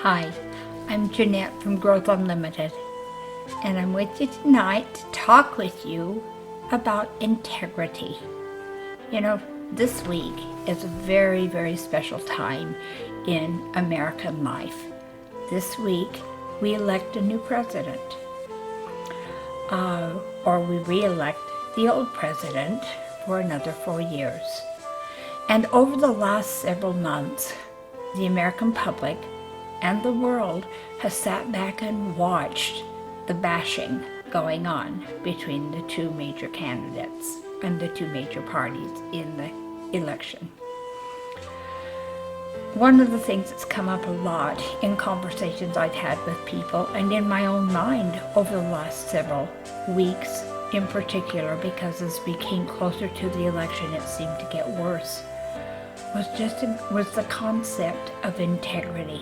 Hi, I'm Jeanette from Growth Unlimited, and I'm with you tonight to talk with you about integrity. You know, this week is a very, very special time in American life. This week, we elect a new president, or we re-elect the old president for another 4 years. And over the last several months, the American public and the world has sat back and watched the bashing going on between the two major candidates and the two major parties in the election. One of the things that's come up a lot in conversations I've had with people and in my own mind over the last several weeks in particular, because as we came closer to the election it seemed to get worse, was the concept of integrity.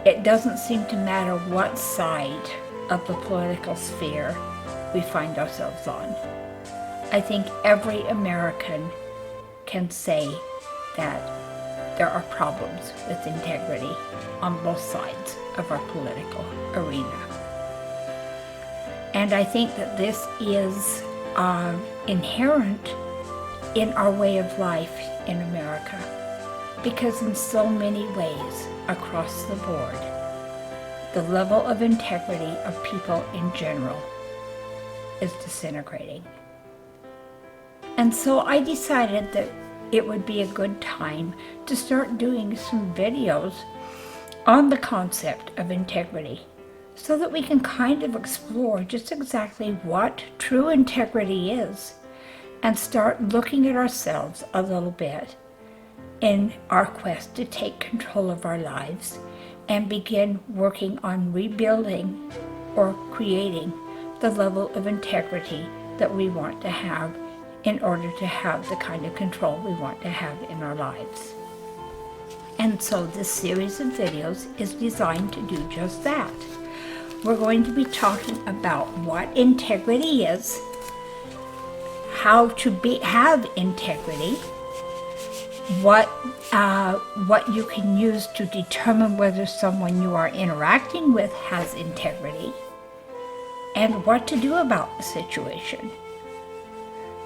It doesn't seem to matter what side of the political sphere we find ourselves on. I think every American can say that there are problems with integrity on both sides of our political arena. And I think that this is inherent in our way of life in America, because in so many ways across the board, the level of integrity of people in general is disintegrating. And so I decided that it would be a good time to start doing some videos on the concept of integrity, so that we can kind of explore just exactly what true integrity is and start looking at ourselves a little bit in our quest to take control of our lives and begin working on rebuilding or creating the level of integrity that we want to have in order to have the kind of control we want to have in our lives. And so this series of videos is designed to do just that. We're going to be talking about what integrity is, how to have integrity, what you can use to determine whether someone you are interacting with has integrity, and what to do about the situation,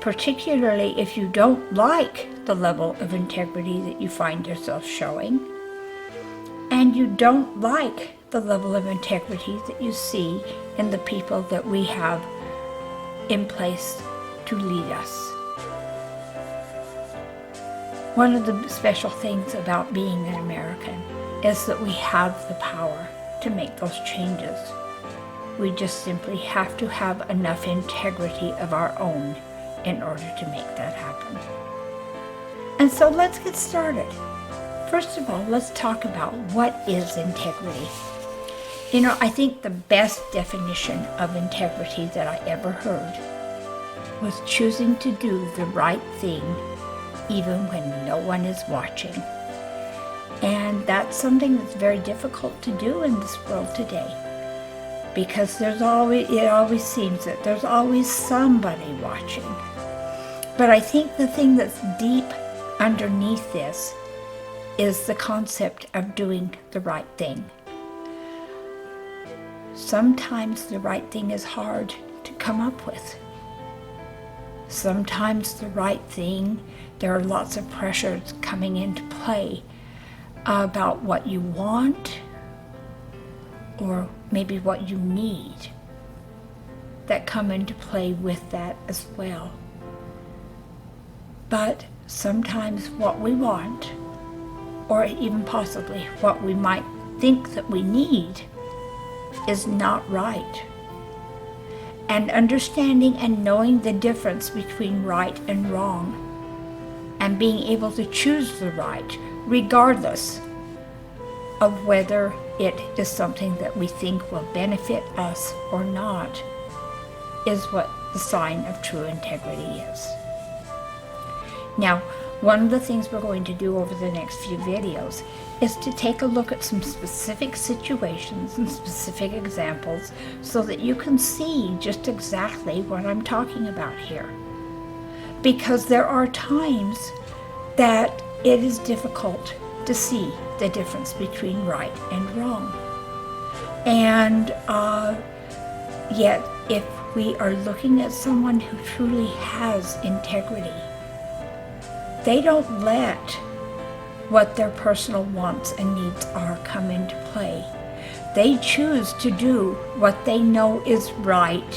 particularly if you don't like the level of integrity that you find yourself showing, and you don't like the level of integrity that you see in the people that we have in place to lead us. One of the special things about being an American is that we have the power to make those changes. We just simply have to have enough integrity of our own in order to make that happen. And so let's get started. First of all, let's talk about what is integrity. You know, I think the best definition of integrity that I ever heard was choosing to do the right thing even when no one is watching. And that's something that's very difficult to do in this world today, because it always seems that there's always somebody watching. But I think the thing that's deep underneath this is the concept of doing the right thing. Sometimes the right thing is hard to come up with. Sometimes the right thing, there are lots of pressures coming into play about what you want or maybe what you need that come into play with that as well. But sometimes what we want, or even possibly what we might think that we need, is not right. And understanding and knowing the difference between right and wrong, and being able to choose the right regardless of whether it is something that we think will benefit us or not, is what the sign of true integrity is. Now, one of the things we're going to do over the next few videos is to take a look at some specific situations and specific examples so that you can see just exactly what I'm talking about here. Because there are times that it is difficult to see the difference between right and wrong. And yet, if we are looking at someone who truly has integrity, they don't let what their personal wants and needs are come into play. They choose to do what they know is right,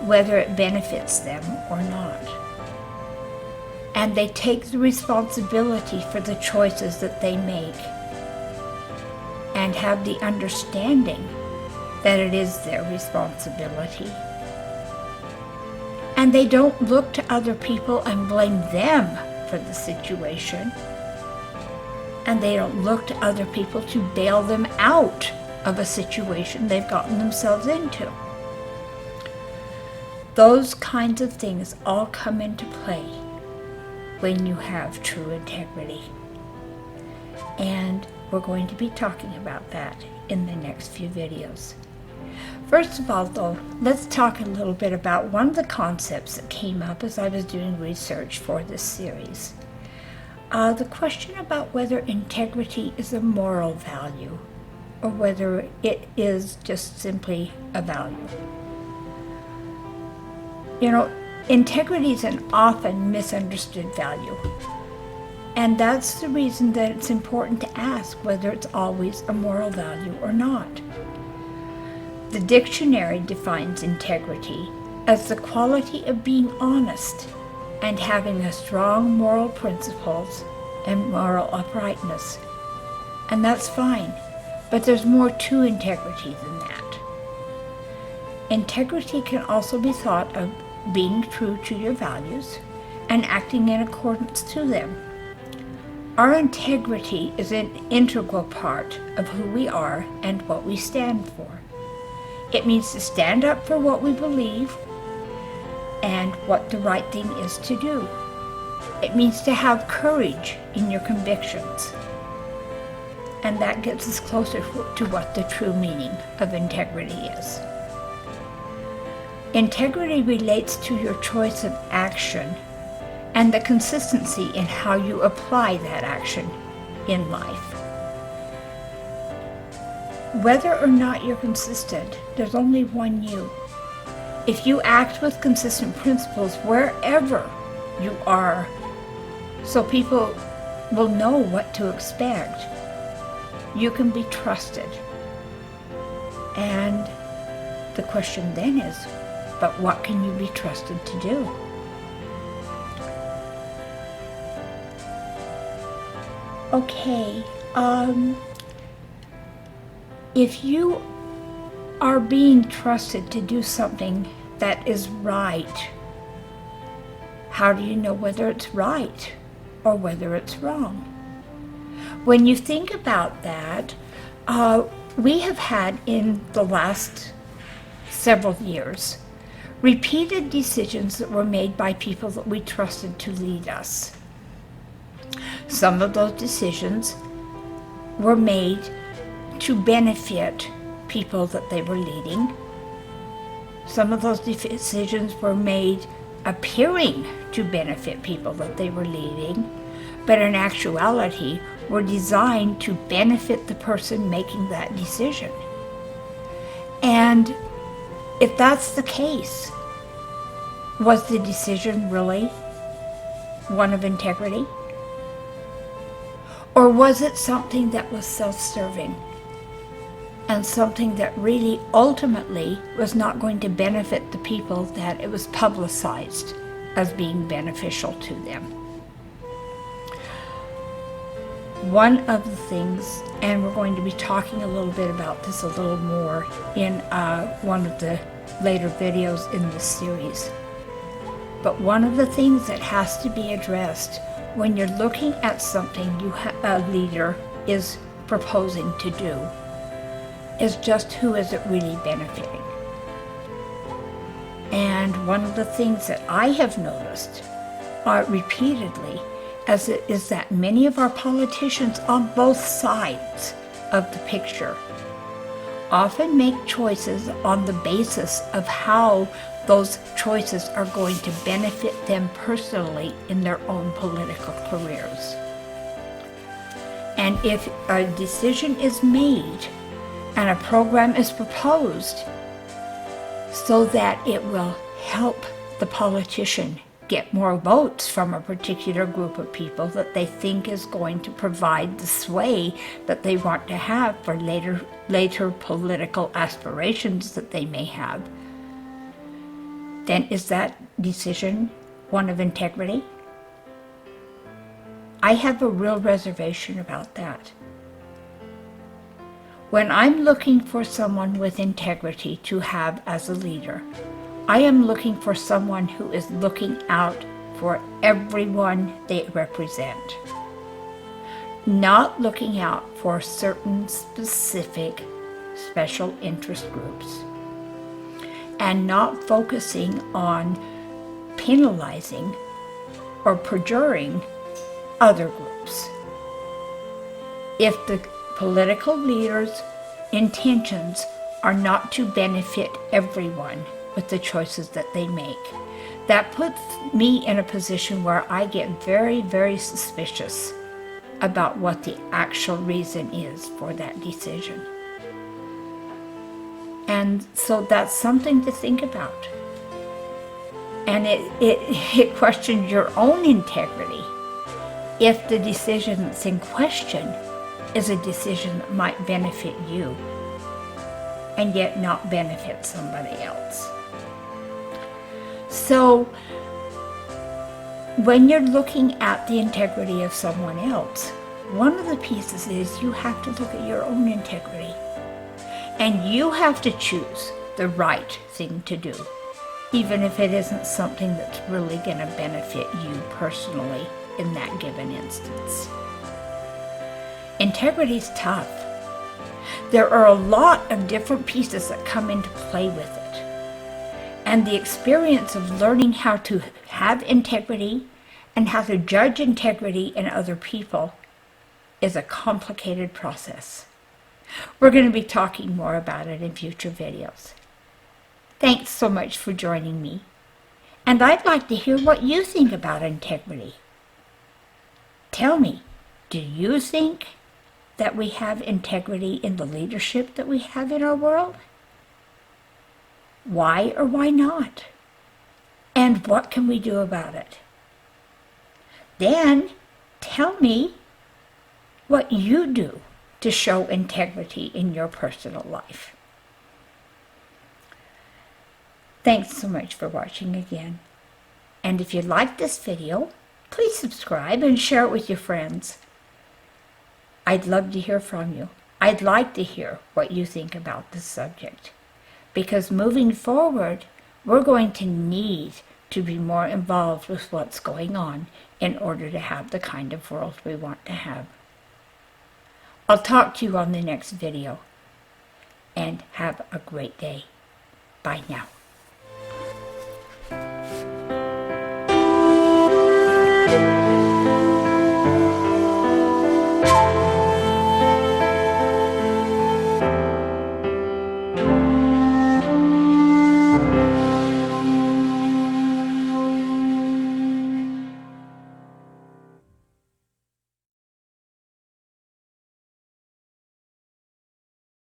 whether it benefits them or not. And they take the responsibility for the choices that they make and have the understanding that it is their responsibility. And they don't look to other people and blame them for the situation. And they don't look to other people to bail them out of a situation they've gotten themselves into. Those kinds of things all come into play when you have true integrity. And we're going to be talking about that in the next few videos. First of all, though, let's talk a little bit about one of the concepts that came up as I was doing research for this series. The question about whether integrity is a moral value or whether it is just simply a value. You know, integrity is an often misunderstood value. And that's the reason that it's important to ask whether it's always a moral value or not. The dictionary defines integrity as the quality of being honest and having a strong moral principles and moral uprightness. And that's fine, but there's more to integrity than that. Integrity can also be thought of being true to your values and acting in accordance to them. Our integrity is an integral part of who we are and what we stand for. It means to stand up for what we believe and what the right thing is to do. It means to have courage in your convictions. And that gets us closer to what the true meaning of integrity is. Integrity relates to your choice of action and the consistency in how you apply that action in life. Whether or not you're consistent, there's only one you. If you act with consistent principles wherever you are, so people will know what to expect, you can be trusted. And the question then is, but what can you be trusted to do? Okay, if you are being trusted to do something that is right, how do you know whether it's right or whether it's wrong? When you think about that, we have had in the last several years repeated decisions that were made by people that we trusted to lead us. Some of those decisions were made to benefit people that they were leading. Some of those decisions were made appearing to benefit people that they were leading, but in actuality were designed to benefit the person making that decision. And if that's the case, was the decision really one of integrity? Or was it something that was self-serving and something that really ultimately was not going to benefit the people that it was publicized as being beneficial to them? One of the things, and we're going to be talking a little bit about this a little more in one of the later videos in this series, but one of the things that has to be addressed when you're looking at something a leader is proposing to do is just who is it really benefiting. And one of the things that I have noticed repeatedly is that many of our politicians on both sides of the picture often make choices on the basis of how those choices are going to benefit them personally in their own political careers. And if a decision is made and a program is proposed so that it will help the politician get more votes from a particular group of people that they think is going to provide the sway that they want to have for later political aspirations that they may have, then is that decision one of integrity? I have a real reservation about that. When I'm looking for someone with integrity to have as a leader, I am looking for someone who is looking out for everyone they represent, not looking out for certain specific special interest groups, and not focusing on penalizing or perjuring other groups. If the political leaders' intentions are not to benefit everyone with the choices that they make, that puts me in a position where I get very, very suspicious about what the actual reason is for that decision. And so that's something to think about. And it questions your own integrity if the decision that's in question is a decision that might benefit you and yet not benefit somebody else. So when you're looking at the integrity of someone else, one of the pieces is you have to look at your own integrity. And you have to choose the right thing to do, even if it isn't something that's really going to benefit you personally in that given instance. Integrity is tough. There are a lot of different pieces that come into play with it. And the experience of learning how to have integrity and how to judge integrity in other people is a complicated process. We're going to be talking more about it in future videos. Thanks so much for joining me. And I'd like to hear what you think about integrity. Tell me, do you think that we have integrity in the leadership that we have in our world? Why or why not? And what can we do about it? Then tell me what you do to show integrity in your personal life. Thanks so much for watching again. And if you like this video, please subscribe and share it with your friends. I'd love to hear from you. I'd like to hear what you think about this subject, because moving forward, we're going to need to be more involved with what's going on in order to have the kind of world we want to have. I'll talk to you on the next video, and have a great day. Bye now.